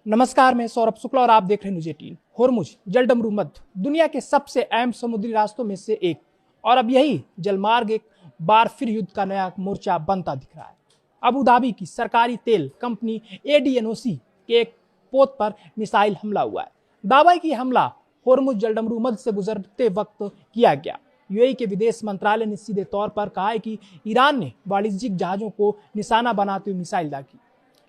नमस्कार, मैं सौरभ शुक्ला और आप देख रहे हैं न्यूज़ 18। होर्मुज जलडमरू मध्य दुनिया के सबसे अहम समुद्री रास्तों में से एक, और अब यही जलमार्ग एक बार फिर युद्ध का नया मोर्चा बनता दिख रहा है। अबू धाबी की सरकारी तेल कंपनी ADNOC के एक पोत पर मिसाइल हमला हुआ है। दावा है कि हमला होर्मुज जलडमरू मध्य से गुजरते वक्त किया गया। UAE के विदेश मंत्रालय ने सीधे तौर पर कहा है कि ईरान ने वाणिज्यिक जहाजों को निशाना बनाते हुए मिसाइल दागी।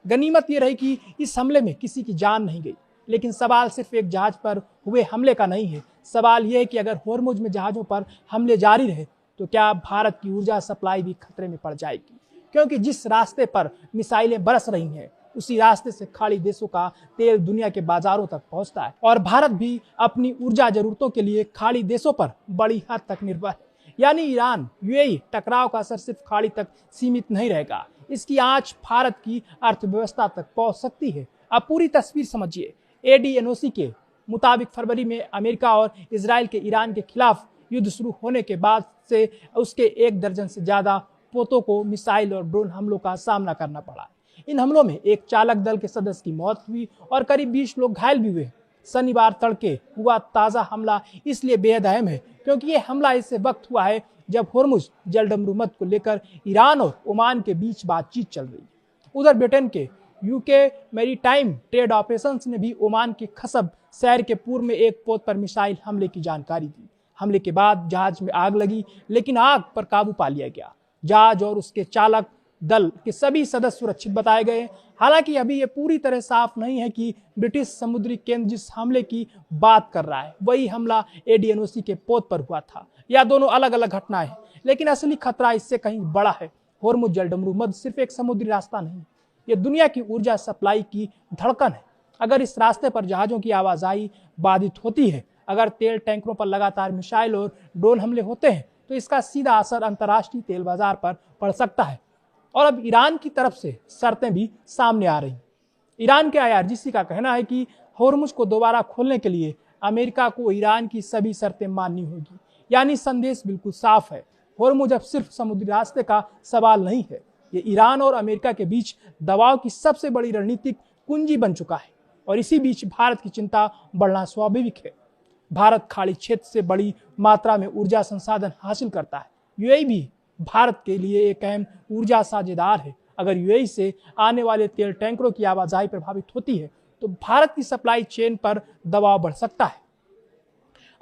गनीमत यह रही कि इस हमले में किसी की जान नहीं गई, लेकिन सवाल सिर्फ एक जहाज पर हुए हमले का नहीं है। सवाल यह है कि अगर होर्मुज में जहाजों पर हमले जारी रहे तो क्या भारत की ऊर्जा सप्लाई भी खतरे में पड़ जाएगी, क्योंकि जिस रास्ते पर मिसाइलें बरस रही हैं उसी रास्ते से खाड़ी देशों का तेल दुनिया के बाजारों तक पहुंचता है और भारत भी अपनी ऊर्जा जरूरतों के लिए खाड़ी देशों पर बड़ी हद तक निर्भर है। यानी ईरान UAE टकराव का असर सिर्फ खाड़ी तक सीमित नहीं रहेगा, इसकी आंच भारत की अर्थव्यवस्था तक पहुंच सकती है। अब पूरी तस्वीर समझिए। ADNOC के मुताबिक फरवरी में अमेरिका और इजराइल के ईरान के खिलाफ युद्ध शुरू होने के बाद से उसके 1 दर्जन से ज्यादा पोतों को मिसाइल और ड्रोन हमलों का सामना करना पड़ा। इन हमलों में एक चालक दल के सदस्य की मौत हुई और करीब 20 लोग घायल भी हुए। शनिवार तड़के हुआ ताजा हमला इसलिए बेहद अहम है क्योंकि ये हमला इस वक्त हुआ है जब होर्मुज जलडमरू मध्य को लेकर ईरान और ओमान के बीच बातचीत चल रही है। उधर ब्रिटेन के UK मैरीटाइम ट्रेड ऑपरेशंस ने भी ओमान के खसब शहर के पूर्व में एक पोत पर मिसाइल हमले की जानकारी दी। हमले के बाद जहाज में आग लगी, लेकिन आग पर काबू पा लिया गया। जहाज और उसके चालक दल के सभी सदस्य सुरक्षित बताए गए। हालांकि अभी ये पूरी तरह साफ नहीं है कि ब्रिटिश समुद्री केंद्र जिस हमले की बात कर रहा है वही हमला ADNOC के पोत पर हुआ था या दोनों अलग अलग घटनाएं हैं। लेकिन असली खतरा इससे कहीं बड़ा है। होर्मुज जलडमरू मध्य सिर्फ एक समुद्री रास्ता नहीं, ये दुनिया की ऊर्जा सप्लाई की धड़कन है। अगर इस रास्ते पर जहाजों की आवाजाही बाधित होती है, अगर तेल टैंकरों पर लगातार मिसाइल और ड्रोन हमले होते हैं तो इसका सीधा असर अंतर्राष्ट्रीय तेल बाजार पर पड़ सकता है। और अब ईरान की तरफ से शर्तें भी सामने आ रही। ईरान के IRGC का कहना है कि होर्मुज को दोबारा खोलने के लिए अमेरिका को ईरान की सभी शर्तें माननी होगी। यानी संदेश बिल्कुल साफ है, होर्मुज अब सिर्फ समुद्री रास्ते का सवाल नहीं है, ये ईरान और अमेरिका के बीच दबाव की सबसे बड़ी रणनीतिक कुंजी बन चुका है। और इसी बीच भारत की चिंता बढ़ना स्वाभाविक है। भारत खाड़ी क्षेत्र से बड़ी मात्रा में ऊर्जा संसाधन हासिल करता है। UAE भी भारत के लिए एक अहम ऊर्जा साझेदार है। अगर UAE से आने वाले तेल टैंकरों की आवाजाही प्रभावित होती है तो भारत की सप्लाई चेन पर दबाव बढ़ सकता है।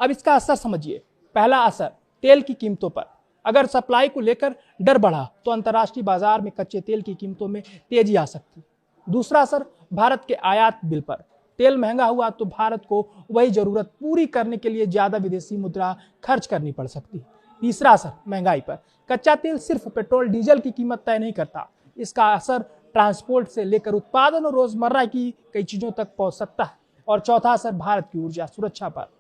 अब इसका असर समझिए। पहला असर तेल की कीमतों पर। अगर सप्लाई को लेकर डर बढ़ा तो अंतर्राष्ट्रीय बाजार में कच्चे तेल की कीमतों में तेजी आ सकती। दूसरा असर भारत के आयात बिल पर। तेल महंगा हुआ तो भारत को वही जरूरत पूरी करने के लिए ज्यादा विदेशी मुद्रा खर्च करनी पड़ सकती है। तीसरा असर महंगाई पर। कच्चा तेल सिर्फ पेट्रोल डीजल की कीमत तय नहीं करता, इसका असर ट्रांसपोर्ट से लेकर उत्पादन और रोजमर्रा की कई चीजों तक पहुंच सकता है। और चौथा असर भारत की ऊर्जा सुरक्षा पर।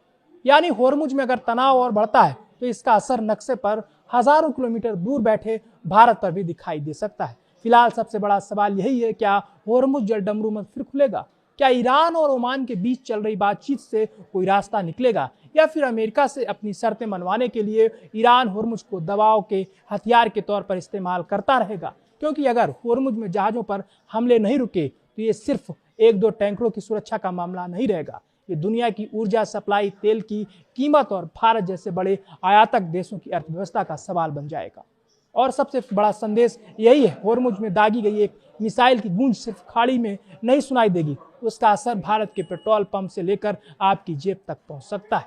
यानी होर्मुज में अगर तनाव और बढ़ता है तो इसका असर नक्शे पर हजारों किलोमीटर दूर बैठे भारत पर भी दिखाई दे सकता है। फिलहाल सबसे बड़ा सवाल यही है, क्या होर्मुज जलडमरू मध्य फिर खुलेगा? क्या ईरान और ओमान के बीच चल रही बातचीत से कोई रास्ता निकलेगा, या फिर अमेरिका से अपनी शर्तें मनवाने के लिए ईरान होर्मुज को दबाव के हथियार के तौर पर इस्तेमाल करता रहेगा? क्योंकि अगर होर्मुज में जहाजों पर हमले नहीं रुके तो ये सिर्फ 1-2 टैंकरों की सुरक्षा का मामला नहीं रहेगा, ये दुनिया की ऊर्जा सप्लाई, तेल की कीमत और भारत जैसे बड़े आयातक देशों की अर्थव्यवस्था का सवाल बन जाएगा। और सबसे बड़ा संदेश यही है, होर्मुज में दागी गई एक मिसाइल की गूंज सिर्फ खाड़ी में नहीं सुनाई देगी, उसका असर भारत के पेट्रोल पंप से लेकर आपकी जेब तक पहुंच सकता है।